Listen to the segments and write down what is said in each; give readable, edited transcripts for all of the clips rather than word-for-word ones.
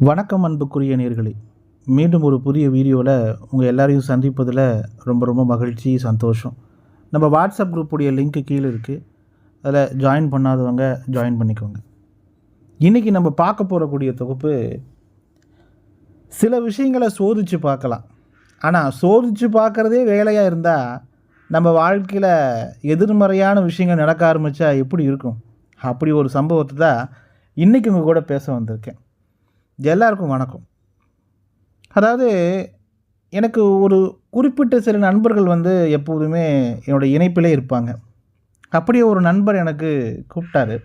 வணக்கம் அன்புக்குரிய நேயர்களே, மீண்டும் ஒரு புதிய வீடியோவில் உங்கள் எல்லாரையும் சந்திப்பதில் ரொம்ப ரொம்ப மகிழ்ச்சி, சந்தோஷம். நம்ம வாட்ஸ்அப் குரூப்புடைய லிங்க்கு கீழே இருக்குது. அதில் ஜாயின் பண்ணாதவங்க ஜாயின் பண்ணிக்கோங்க. இன்றைக்கி நம்ம பார்க்க போகக்கூடிய தொகுப்பு, சில விஷயங்களை சோதித்து பார்க்கலாம். ஆனால் சோதித்து பார்க்குறதே வேலையாக இருந்தால் நம்ம வாழ்க்கையில் எதிர்மறையான விஷயங்கள் நடக்க ஆரம்பித்தா எப்படி இருக்கும்? அப்படி ஒரு சம்பவத்தை தான் இன்றைக்கி உங்கள் கூட பேச வந்திருக்கேன். எல்லாருக்கும் வணக்கம். அதாவது, எனக்கு ஒரு குறிப்பிட்ட சில நண்பர்கள் எப்போதுமே என்னுடைய இணைப்பிலே இருப்பாங்க. அப்படியே ஒரு நண்பர் எனக்கு கூப்பிட்டாரு.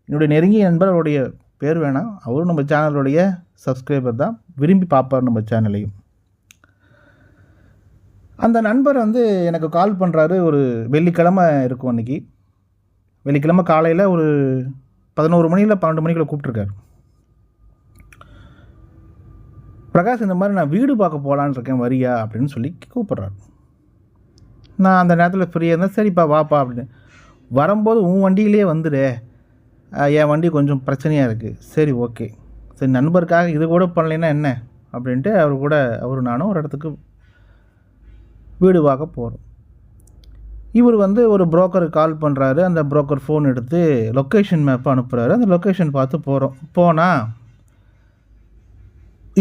என்னுடைய நெருங்கிய நண்பர், அவருடைய பேர் வேணாம், அவரும் நம்ம சேனலுடைய சப்ஸ்கிரைபர் தான், விரும்பி பார்ப்பார் நம்ம சேனலையும். அந்த நண்பர் எனக்கு கால் பண்ணுறாரு. ஒரு வெள்ளிக்கிழமை இருக்கும் அன்றைக்கி. வெள்ளிக்கிழமை காலையில் ஒரு 11 மணி இல்லை 12 மணிக்குள்ளே கூப்பிட்ருக்காரு. பிரகாஷ், இந்த மாதிரி நான் வீடு பார்க்க போகலான்னு இருக்கேன், வரியா அப்படின்னு சொல்லி கூப்பிட்றாரு. நான் அந்த நேரத்தில் ஃப்ரீயாக இருந்தேன். சரிப்பா வாப்பா அப்படின்னு. வரும்போது உன் வண்டியிலே வந்துடு, என் வண்டி கொஞ்சம் பிரச்சனையாக இருக்குது. சரி, ஓகே, சரி, நண்பருக்காக இது கூட பண்ணலைன்னா என்ன அப்படின்ட்டு அவரு நானும் ஒரு இடத்துக்கு வீடு பார்க்க போகிறோம். இவர் ஒரு புரோக்கருக்கு கால் பண்ணுறாரு. அந்த புரோக்கர் ஃபோன் எடுத்து லொக்கேஷன் மேப்பை அனுப்புகிறாரு. அந்த லொக்கேஷன் பார்த்து போகிறோம். போனால்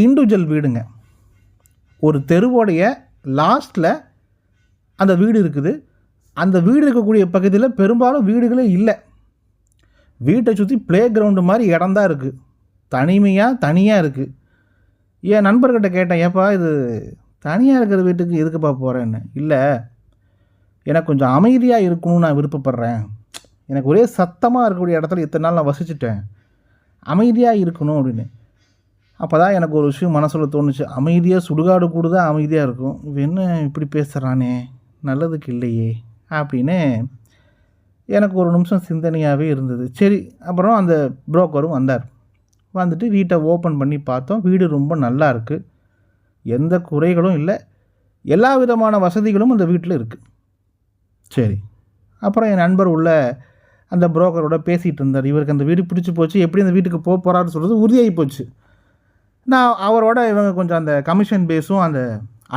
இண்டிவிஜுவல் வீடுங்க. ஒரு தெருவோடைய லாஸ்ட்டில் அந்த வீடு இருக்குது. அந்த வீடு இருக்கக்கூடிய பகுதியில் பெரும்பாலும் வீடுகளே இல்லை. வீட்டை சுற்றி ப்ளே கிரவுண்டு மாதிரி இடம் தான் இருக்குது. தனியாக இருக்குது. என் நண்பர்கிட்ட கேட்டேன், ஏப்பா இது தனியாக இருக்கிற வீட்டுக்கு எதுக்குப்பா போகிறேன்னு. இல்லை, எனக்கு கொஞ்சம் அமைதியாக இருக்கணும்னு நான் விருப்பப்படுறேன். எனக்கு ஒரே சத்தமாக இருக்கக்கூடிய இடத்துல இத்தனை நாள் நான் வசிச்சுட்டேன், அமைதியாக இருக்கணும் அப்படின்னு. அப்போ தான் எனக்கு ஒரு விஷயம் மனசில் தோணுச்சு. அமைதியாக சுடுகாடு கூட தான் அமைதியாக இருக்கும், இவன் என்ன இப்படி பேசுகிறானே, நல்லதுக்கு இல்லையே அப்படின்னு எனக்கு ஒரு நிமிஷம் சிந்தனையாகவே இருந்தது. சரி, அப்புறம் அந்த புரோக்கரும் வந்தார். வந்துட்டு வீட்டை ஓப்பன் பண்ணி பார்த்தோம். வீடு ரொம்ப நல்லா இருக்குது, எந்த குறைகளும் இல்லை, எல்லா விதமான வசதிகளும் அந்த வீட்டில் இருக்குது. சரி, அப்புறம் என் நண்பர் உள்ள அந்த புரோக்கரோட பேசிகிட்டு இருந்தார். இவருக்கு அந்த வீடு பிடிச்சி போச்சு, எப்படி அந்த வீட்டுக்கு போக போகிறான்னு சொல்கிறது உறுதியாகி போச்சு. நான் அவரோட இவங்க கொஞ்சம் அந்த கமிஷன் பேஸும் அந்த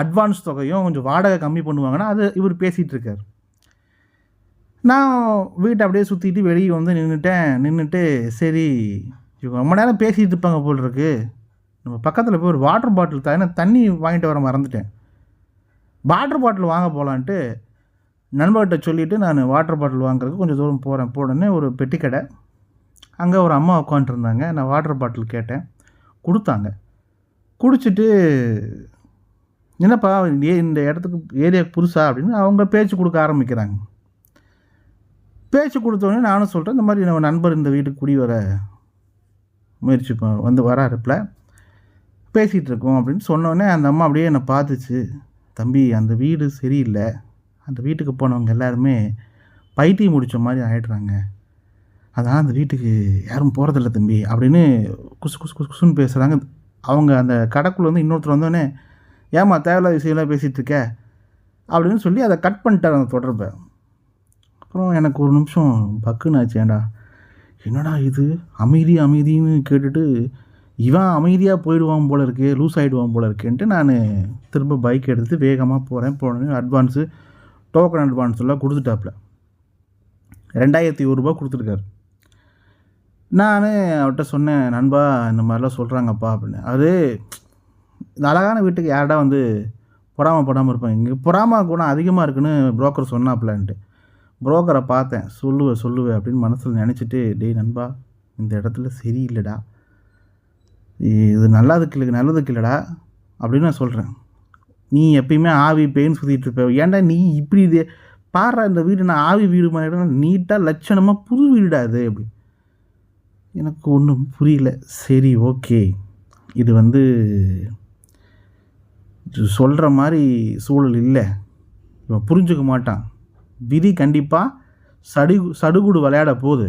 அட்வான்ஸ் தொகையும் கொஞ்சம் வாடகை கம்மி பண்ணுவாங்கன்னா அது இவர் பேசிகிட்டு இருக்கார். நான் வீட்டை அப்படியே சுற்றிட்டு வெளியே நின்றுட்டு சரி, இவங்க ரொம்ப நேரம் பேசிகிட்டு இருப்பாங்க போல் இருக்கு, நம்ம பக்கத்தில் போய் ஒரு வாட்டர் பாட்டில் தண்ணி வாங்கிட்டு வர மறந்துட்டேன், வாட்டர் பாட்டில் வாங்க போகலான்ட்டு நண்பர்கிட்ட சொல்லிவிட்டு நான் வாட்டர் பாட்டில் வாங்குறதுக்கு கொஞ்சம் தூரம் போனேன்னு ஒரு பெட்டி கடை. அங்கே ஒரு அம்மா உட்காந்துருந்தாங்க. நான் வாட்டர் பாட்டில் கேட்டேன், கொடுத்தாங்க. குடிச்சிட்டு, என்னப்பா இந்த இடத்துக்கு ஏரியாவுக்கு புதுசா அப்படின்னு அவங்க பேச்சு கொடுக்க ஆரம்பிக்கிறாங்க. பேச்சு கொடுத்தோடனே நானும் சொல்கிறேன், இந்த மாதிரி நம்ம நண்பர் இந்த வீட்டுக்கு குடி வர முயற்சி வராருப்பில் பேசிகிட்டு இருக்கோம் அப்படின்னு சொன்னோடனே அந்த அம்மா அப்படியே என்னை பார்த்துச்சு. தம்பி, அந்த வீடு சரியில்லை, அந்த வீட்டுக்கு போனவங்க எல்லாருமே பைத்தியம் முடித்த மாதிரி ஆகிடுறாங்க, அதனால் அந்த வீட்டுக்கு யாரும் போகிறதில்ல தம்பி அப்படின்னு குசுன்னு பேசுகிறாங்க. அவங்க அந்த கடைக்குள்ளே இன்னொருத்தர் வந்தோடனே, ஏமா தேவையில்லாத விஷயம்லாம் பேசிகிட்ருக்க அப்படின்னு சொல்லி அதை கட் பண்ணிட்டார் அந்த தொடர்பை. அப்புறம் எனக்கு ஒரு நிமிஷம் பக்குன்னு ஆச்சு. ஏண்டா, என்னடா இது அமைதின்னு கேட்டுட்டு இவன் அமைதியாக போயிடுவான் போல இருக்கே, லூஸ் ஆகிடுவான் போல இருக்கேன்ட்டு நான் திரும்ப பைக் எடுத்து வேகமாக போனேன். டோக்கன் அட்வான்ஸ் எல்லாம் கொடுத்துட்டாப்புல. 2100 ரூபா கொடுத்துருக்காரு. நான் அவர்கிட்ட சொன்னேன், நண்பா இந்த மாதிரிலாம் சொல்கிறாங்கப்பா அப்படின்னு. அது இந்த அழகான வீட்டுக்கு யார்டா பொறாமல் இருப்பாங்க, இங்கே பொறாம குணம் அதிகமாக இருக்குன்னு புரோக்கர் சொன்னாப்லான்ட்டு. புரோக்கரை பார்த்தேன். சொல்லுவேன் அப்படின்னு மனசில் நினச்சிட்டு, டேய் நண்பா, இந்த இடத்துல சரியில்லைடா, இது நல்லதுக்கு இல்லைடா அப்படின்னு நான் சொல்கிறேன். நீ எப்பயுமே ஆவி பேன்னு சுற்றிட்டு இருப்ப, ஏன்டா நீ இப்படி இது பாடுற, இந்த வீடு நான் ஆவி வீடு மாதிரி நீட்டாக லட்சணமாக புது வீடுடா அது அப்படி. எனக்கு ஒன்றும் புரியல. சரி, ஓகே, இது சொல்கிற மாதிரி சூழல் இல்லை, இவன் புரிஞ்சுக்க மாட்டான், விதி கண்டிப்பாக சடுகுடு விளையாட போகுது,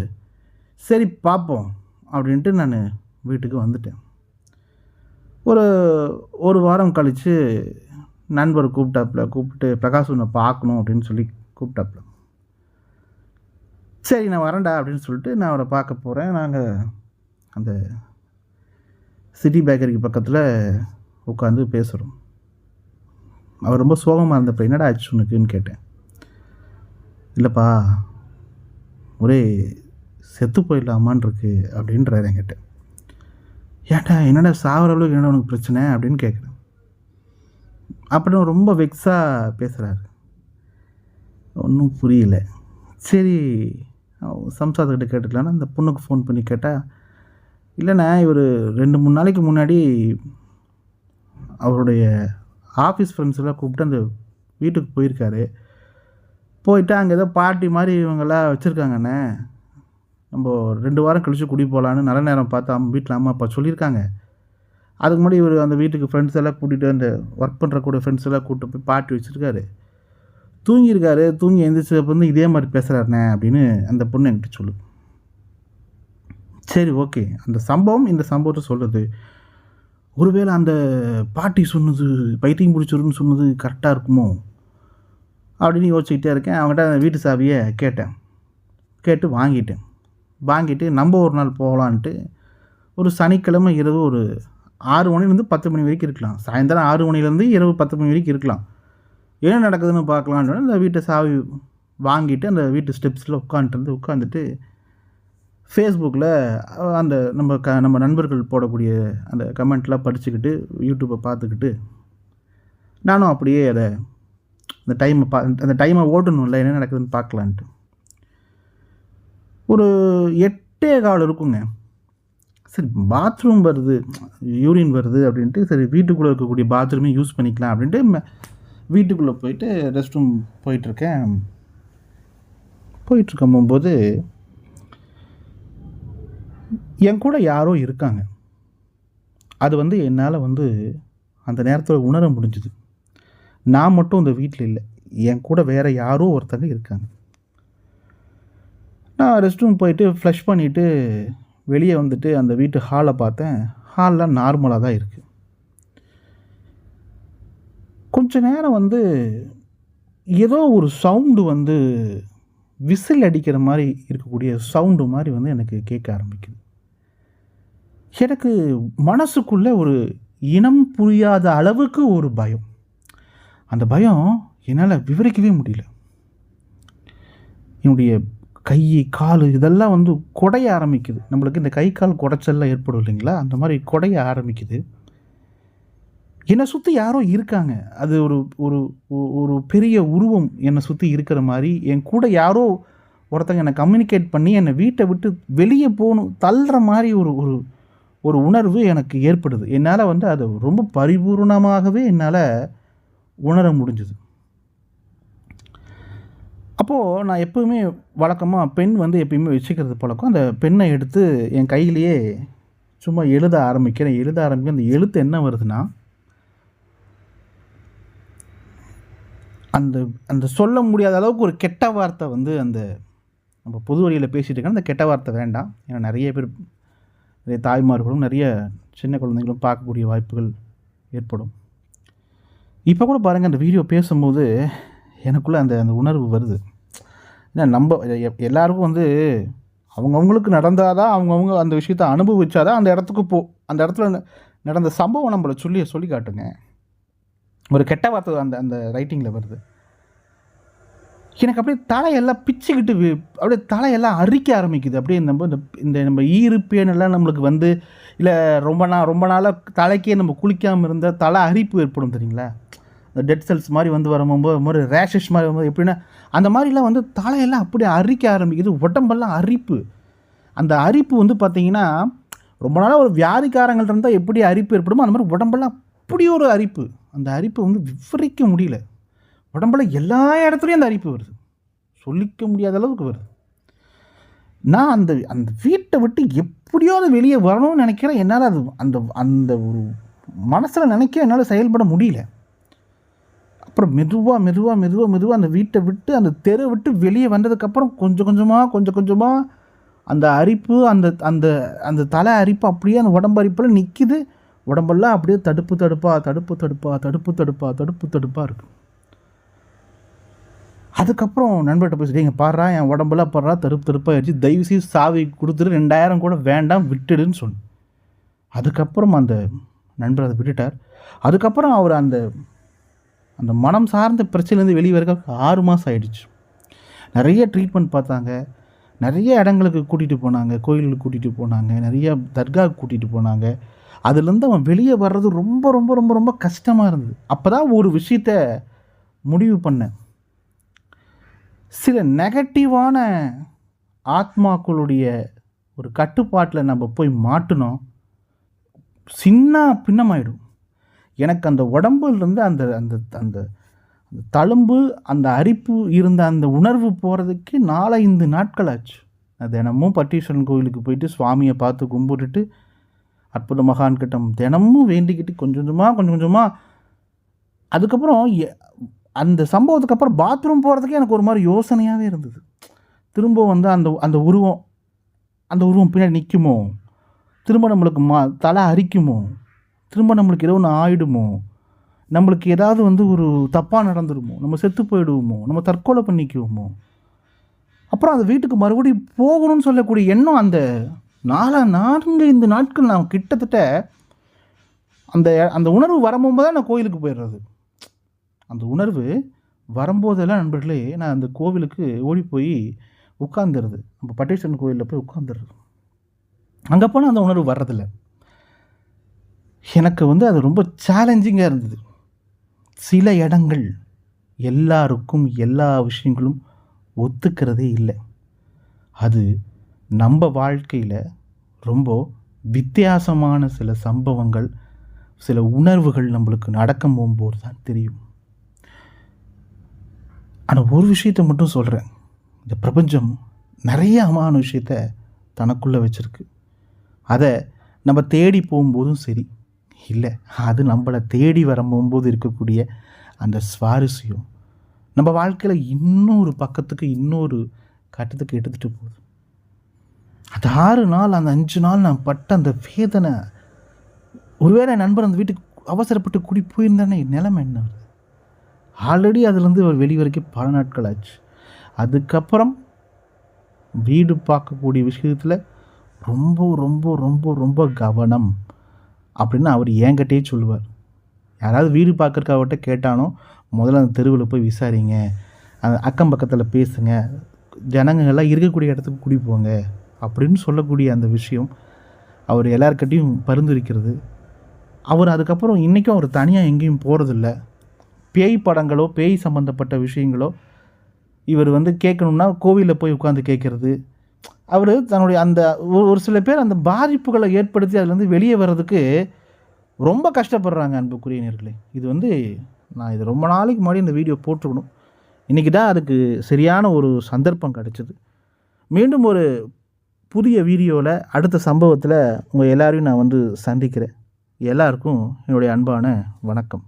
சரி பார்ப்போம் அப்படின்ட்டு நான் வீட்டுக்கு வந்துட்டேன். ஒரு வாரம் கழித்து நண்பர் கூப்பிட்டு பிரகாஷ் உன்னை பார்க்கணும் அப்படின்னு சொல்லி கூப்பிட்டாப்புல. சரி நான் வரேன்டா அப்படின்னு சொல்லிட்டு நான் அவரை பார்க்க போகிறேன். நாங்கள் அந்த சிட்டி பேக்கரிக்கு பக்கத்தில் உட்காந்து பேசுகிறோம். அவர் ரொம்ப சோகமாக இருந்தப்போ என்னடா ஆச்சு உனக்குன்னு கேட்டேன். இல்லைப்பா ஒரே செத்து போயிடலாமான் இருக்கு அப்படின்றாரு என்கிட்ட. ஏன்டா என்னடா சாகிற அளவுக்கு என்னடா உனக்கு பிரச்சனை அப்படின்னு கேட்குறேன். அப்படின்னு ரொம்ப வெக்ஸாக பேசுகிறாரு. ஒன்றும் புரியல. சரி சம்சாரத்துக்கிட்ட கேட்டுக்கலான்னா அந்த பொண்ணுக்கு ஃபோன் பண்ணி கேட்டால், இல்லைண்ணா இவர் 2-3 நாளைக்கு முன்னாடி அவருடைய ஆஃபீஸ் ஃப்ரெண்ட்ஸெல்லாம் கூப்பிட்டு அந்த வீட்டுக்கு போயிருக்காரு. போயிட்டு அங்கே ஏதோ பார்ட்டி மாதிரி இவங்கெல்லாம் வச்சுருக்காங்கண்ணே, நம்ம 2 வாரம் கழித்து குடி போகலான்னு நல்ல நேரம் பார்த்து வீட்டில் அம்மா அப்பா சொல்லியிருக்காங்க. அதுக்கு முன்னாடி இவர் அந்த வீட்டுக்கு ஃப்ரெண்ட்ஸ் எல்லாம் கூட்டிகிட்டு அந்த ஒர்க் பண்ணுறக்கூடிய ஃப்ரெண்ட்ஸ் எல்லாம் கூப்பிட்டு போய் பார்ட்டி வச்சுருக்காரு. தூங்கியிருக்காரு. தூங்கி எழுந்திரிச்சப்போ வந்து இதே மாதிரி பேசுகிறாருண்ணே அப்படின்னு அந்த பொண்ணு என்கிட்ட சொல்லு. சரி ஓகே, அந்த சம்பவம் இந்த சம்பவத்தை சொல்லுது. ஒருவேளை அந்த பாட்டி சொன்னது பைத்தியம் பிடிச்சிருன்னு சொன்னது கரெக்டாக இருக்குமோ அப்படின்னு யோசிச்சுக்கிட்டே இருக்கேன். அவங்ககிட்ட அந்த வீட்டு சாவியை கேட்டேன். கேட்டு வாங்கிட்டு நம்ம ஒரு நாள் போகலான்ட்டு ஒரு சனிக்கிழமை இரவு ஒரு 6 மணிலேருந்து 10 மணி வரைக்கும் இருக்கலாம். சாயந்தரம் 6 மணிலேருந்து இரவு 10 மணி வரைக்கும் இருக்கலாம். என்ன நடக்குதுன்னு பார்க்கலான்னு அந்த வீட்டை சாவி வாங்கிட்டு அந்த வீட்டு ஸ்டெப்ஸில் உட்காந்துட்டு ஃபேஸ்புக்கில் அந்த நம்ம நண்பர்கள் போடக்கூடிய அந்த கமெண்ட்லாம் படிச்சுக்கிட்டு யூடியூப்பை பார்த்துக்கிட்டு நானும் அப்படியே அதை அந்த டைமை ஓட்டணும்ல என்ன நடக்குதுன்னு பார்க்கலான்ட்டு ஒரு 8:15 இருக்குங்க. சரி பாத்ரூம் வருது, யூரின் வருது அப்படின்ட்டு சரி வீட்டுக்குள்ளே இருக்கக்கூடிய பாத்ரூமே யூஸ் பண்ணிக்கலாம் அப்படின்ட்டு வீட்டுக்குள்ளே போயிட்டு ரெஸ்ட் ரூம் போயிட்டுருக்கும்போது என் கூட யாரோ இருக்காங்க. அது வந்து என்னால் வந்து அந்த நேரத்தில் உணர முடிஞ்சுது. நான் மட்டும் இந்த வீட்டில் இல்லை, என் கூட வேறு யாரோ ஒருத்தங்க இருக்காங்க. நான் ரெஸ்ட் ரூம் போயிட்டு ஃப்ளஷ் பண்ணிவிட்டு வெளியே வந்துட்டு அந்த வீட்டு ஹாலை பார்த்தேன். ஹால்லாம் நார்மலாக தான் இருக்குது. கொஞ்ச நேரம் வந்து ஏதோ ஒரு சவுண்டு வந்து விசில் அடிக்கிற மாதிரி இருக்கக்கூடிய சவுண்டு மாதிரி வந்து எனக்கு கேட்க ஆரம்பிக்குது. எனக்கு மனசுக்குள்ளே ஒரு இனம் புரியாத அளவுக்கு ஒரு பயம். அந்த பயம் என்னால் விவரிக்கவே முடியல. என்னுடைய கை கால் இதெல்லாம் வந்து குடைய ஆரம்பிக்குது. நம்மளுக்கு இந்த கை கால் குடைச்சல்லாம் ஏற்படும் இல்லைங்களா, அந்த மாதிரி குடைய ஆரம்பிக்குது. என்னை சுற்றி யாரோ இருக்காங்க. அது ஒரு ஒரு ஒரு பெரிய உருவம் என்னை சுற்றி இருக்கிற மாதிரி, என் கூட யாரோ ஒருத்தங்க என்னை கம்யூனிகேட் பண்ணி என்னை வீட்டை விட்டு வெளியே போகணும் தள்ளுற மாதிரி ஒரு ஒரு ஒரு உணர்வு எனக்கு ஏற்படுது. என்னால் வந்து அதை ரொம்ப பரிபூர்ணமாகவே என்னால் உணர முடிஞ்சுது. அப்போது நான் எப்போவுமே வழக்கமாக பென் வந்து எப்பயுமே வச்சுக்கிறது பழக்கம். அந்த பெண்ணை எடுத்து என் கையிலேயே சும்மா எழுத ஆரம்பிக்கிறேன். அந்த எழுத்து என்ன வருதுன்னா, அந்த அந்த சொல்ல முடியாத அளவுக்கு ஒரு கெட்ட வார்த்தை வந்து அந்த நம்ம பொது வழியில் பேசிகிட்டு இருக்கேன். அந்த கெட்ட வார்த்தை வேண்டாம். ஏன்னா நிறைய தாய்மார்களும் நிறைய சின்ன குழந்தைங்களும் பார்க்கக்கூடிய வாய்ப்புகள் ஏற்படும். இப்போ கூட பாருங்கள், அந்த வீடியோ பேசும்போது எனக்குள்ளே அந்த அந்த உணர்வு வருது. ஏன்னா நம்ம எல்லாருக்கும் வந்து அவங்கவுங்களுக்கு நடந்தால் தான் அவங்கவுங்க அந்த விஷயத்தை அனுபவிச்சாதான் அந்த இடத்துல நடந்த சம்பவம் நம்மளை சொல்லி காட்டுங்க. ஒரு கெட்ட வார்த்தை அந்த அந்த ரைட்டிங்கில் வருது. எனக்கு அப்படியே தலையெல்லாம் பிச்சுக்கிட்டு அப்படியே தலையெல்லாம் அரிக்க ஆரம்பிக்குது. அப்படியே நம்ம ஈருப்பேனெல்லாம் நம்மளுக்கு வந்து இல்லை ரொம்ப நாளாக தலைக்கே நம்ம குளிக்காமல் இருந்தால் தலை அரிப்பு ஏற்படும் தெரியுங்களா. இந்த டெட் செல்ஸ் மாதிரி வந்து வரும்போது ரேஷஸ் மாதிரி வரும்போது எப்படின்னா அந்த மாதிரிலாம் வந்து தலையெல்லாம் அப்படியே அரிக்க ஆரம்பிக்குது. உடம்பெல்லாம் அரிப்பு. அந்த அரிப்பு வந்து பார்த்திங்கன்னா ரொம்ப நாளாக ஒரு வியாதிக்காரங்கள் இருந்தால் எப்படி அரிப்பு ஏற்படுமோ அந்த மாதிரி உடம்பெல்லாம் அப்படி ஒரு அரிப்பு. அந்த அரிப்பு வந்து விவரிக்க முடியல. உடம்புல எல்லா இடத்துலையும் அந்த அரிப்பு வருது, சொல்லிக்க முடியாத அளவுக்கு வருது. நான் அந்த அந்த வீட்டை விட்டு எப்படியாவது வெளியே வரணும்னு நினைக்கிறேன். என்னால் அது அந்த அந்த ஒரு மனசில் நினைக்க என்னால் செயல்பட முடியல. அப்புறம் மெதுவாக அந்த வீட்டை விட்டு அந்த தெரு விட்டு வெளியே வந்ததுக்கப்புறம் கொஞ்சம் கொஞ்சமாக அந்த அரிப்பு அந்த அந்த அந்த தலை அரிப்பு அப்படியே அந்த உடம்பு அரிப்பில் நிற்கிது. உடம்பெல்லாம் அப்படியே தடுப்பாக இருக்குது. அதுக்கப்புறம் நண்பர்கிட்ட பேசிட்டு, இங்கே பாடுறா என் உடம்பெல்லாம் தடுப்பாகிடுச்சு, தயவுசெய்து சாவி கொடுத்துட்டு 2000 கூட வேண்டாம் விட்டுடுன்னு சொன்னேன். அதுக்கப்புறம் அந்த நண்பர் அதை விட்டுட்டார். அதுக்கப்புறம் அவர் அந்த அந்த மனம் சார்ந்த பிரச்சனையிலேருந்து வெளியே வர 6 மாதம் ஆயிடுச்சு. நிறைய ட்ரீட்மெண்ட் பார்த்தாங்க. நிறைய இடங்களுக்கு கூட்டிகிட்டு போனாங்க. கோயிலுக்கு கூட்டிகிட்டு போனாங்க. நிறைய தர்காவுக்கு கூட்டிகிட்டு போனாங்க. அதுலேருந்து அவன் வெளியே வர்றது ரொம்ப ரொம்ப ரொம்ப ரொம்ப கஷ்டமாக இருந்தது. அப்போ தான் ஒரு விஷயத்த முடிவு பண்ணேன். சில நெகட்டிவான ஆத்மாக்களுடைய ஒரு கட்டுப்பாட்டில் நம்ம போய் மாட்டினோம், சின்ன பின்னமாயிடும். எனக்கு அந்த உடம்புலேருந்து அந்த அந்த அந்த தழும்பு, அந்த அரிப்பு இருந்த அந்த உணர்வு போகிறதுக்கு 4-5 நாட்கள் ஆச்சு. நான் தினமும் பட்டீஸ்வரன் கோயிலுக்கு போயிட்டு சுவாமியை பார்த்து கும்பிட்டுட்டு அற்புத மகான்கிட்ட தினமும் வேண்டிக்கிட்டு கொஞ்சம் கொஞ்சமாக அதுக்கப்புறம் அந்த சம்பவத்துக்கு அப்புறம் பாத்ரூம் போகிறதுக்கே எனக்கு ஒரு மாதிரி யோசனையாகவே இருந்தது. திரும்ப வந்து அந்த உருவம் பின்னாடி நிற்குமோ, திரும்ப நம்மளுக்கு தலை அரிக்குமோ, திரும்ப நம்மளுக்கு ஏதோ ஒன்று ஆயிடுமோ, நம்மளுக்கு ஏதாவது வந்து ஒரு தப்பாக நடந்துடுமோ, நம்ம செத்து போயிடுவோமோ, நம்ம தற்கொலை பண்ணிக்குவோமோ, அப்புறம் அந்த வீட்டுக்கு மறுபடியும் போகணும்னு சொல்லக்கூடிய எண்ணம் அந்த 4-5 நாட்கள் நான் கிட்டத்தட்ட அந்த அந்த உணர்வு வரும்போது தான் நான் கோயிலுக்கு போயிடுறது. அந்த உணர்வு வரும்போதெல்லாம் நண்பர்களே நான் அந்த கோவிலுக்கு ஓடி போய் உட்காந்துருது. நம்ம பட்டீஸ்வரன் கோயிலில் போய் உட்காந்துருது. அங்கே போனால் அந்த உணர்வு வர்றதில்லை. எனக்கு வந்து அது ரொம்ப சேலஞ்சிங்காக இருந்தது. சில இடங்கள் எல்லாருக்கும் எல்லா விஷயங்களும் ஒத்துக்கிறதே இல்லை. அது நம்ம வாழ்க்கையில் ரொம்ப வித்தியாசமான சில சம்பவங்கள், சில உணர்வுகள் நம்மளுக்கு நடக்கும் போகும்போது தான் தெரியும். ஆனால் ஒரு விஷயத்தை மட்டும் சொல்கிறேன், இந்த பிரபஞ்சம் நிறைய அமான விஷயத்த தனக்குள்ளே வச்சுருக்கு. அதை நம்ம தேடி போகும்போதும் சரி, இல்லை அது நம்மளை தேடி வரும்போது இருக்கக்கூடிய அந்த சுவாரஸ்யம் நம்ம வாழ்க்கையில் இன்னொரு பக்கத்துக்கு இன்னொரு கட்டத்துக்கு எடுத்துகிட்டு போகுது. அந்த 6 நாள் அந்த 5 நாள் நான் பட்ட அந்த வேதனை, ஒருவேளை என் நண்பர் அந்த வீட்டுக்கு அவசரப்பட்டு கூடி போயிருந்தானே நிலைமை என்ன? ஆல்ரெடி அதுலேருந்து ஒரு வெளிவரைக்கும் பல நாட்கள் ஆச்சு. அதுக்கப்புறம் வீடு பார்க்கக்கூடிய விஷயத்தில் ரொம்ப ரொம்ப ரொம்ப ரொம்ப கவனம் அப்படின்னு அவர் என்கிட்டயே சொல்லுவார். யாராவது வீடு பார்க்குறக்கு அவர்கிட்ட கேட்டானோ முதல்ல அந்த தெருவில் போய் விசாரிங்க, அந்த அக்கம் பக்கத்தில் பேசுங்க, ஜனங்கள்லாம் இருக்கக்கூடிய இடத்துக்கு கூடி போங்க அப்படின்னு சொல்லக்கூடிய அந்த விஷயம் அவர் எல்லாருக்கிட்டையும் பரிந்துரைக்கிறது. அவர் அதுக்கப்புறம் இன்றைக்கும் அவர் தனியாக எங்கேயும் போகிறதில்ல. பேய் படங்களோ பேய் சம்மந்தப்பட்ட விஷயங்களோ இவர் வந்து கேட்கணுன்னா கோவிலில் போய் உட்காந்து கேட்குறது. அவர் தன்னுடைய அந்த ஒரு சில பேர் அந்த பாதிப்புகளை ஏற்படுத்தி அதுலேருந்து வெளியே வர்றதுக்கு ரொம்ப கஷ்டப்படுறாங்க. அன்புக்குரிய நேயர்களே, இது வந்து நான் இது ரொம்ப நாளைக்கு முன்னாடி இந்த வீடியோ போட்டுருக்கணும். இன்றைக்கி தான் அதுக்கு சரியான ஒரு சந்தர்ப்பம் கிடச்சிது. மீண்டும் ஒரு புதிய வீடியோவில் அடுத்த சம்பவத்தில் உங்கள் எல்லோரையும் நான் வந்து சந்திக்கிறேன். எல்லாருக்கும் என்னுடைய அன்பான வணக்கம்.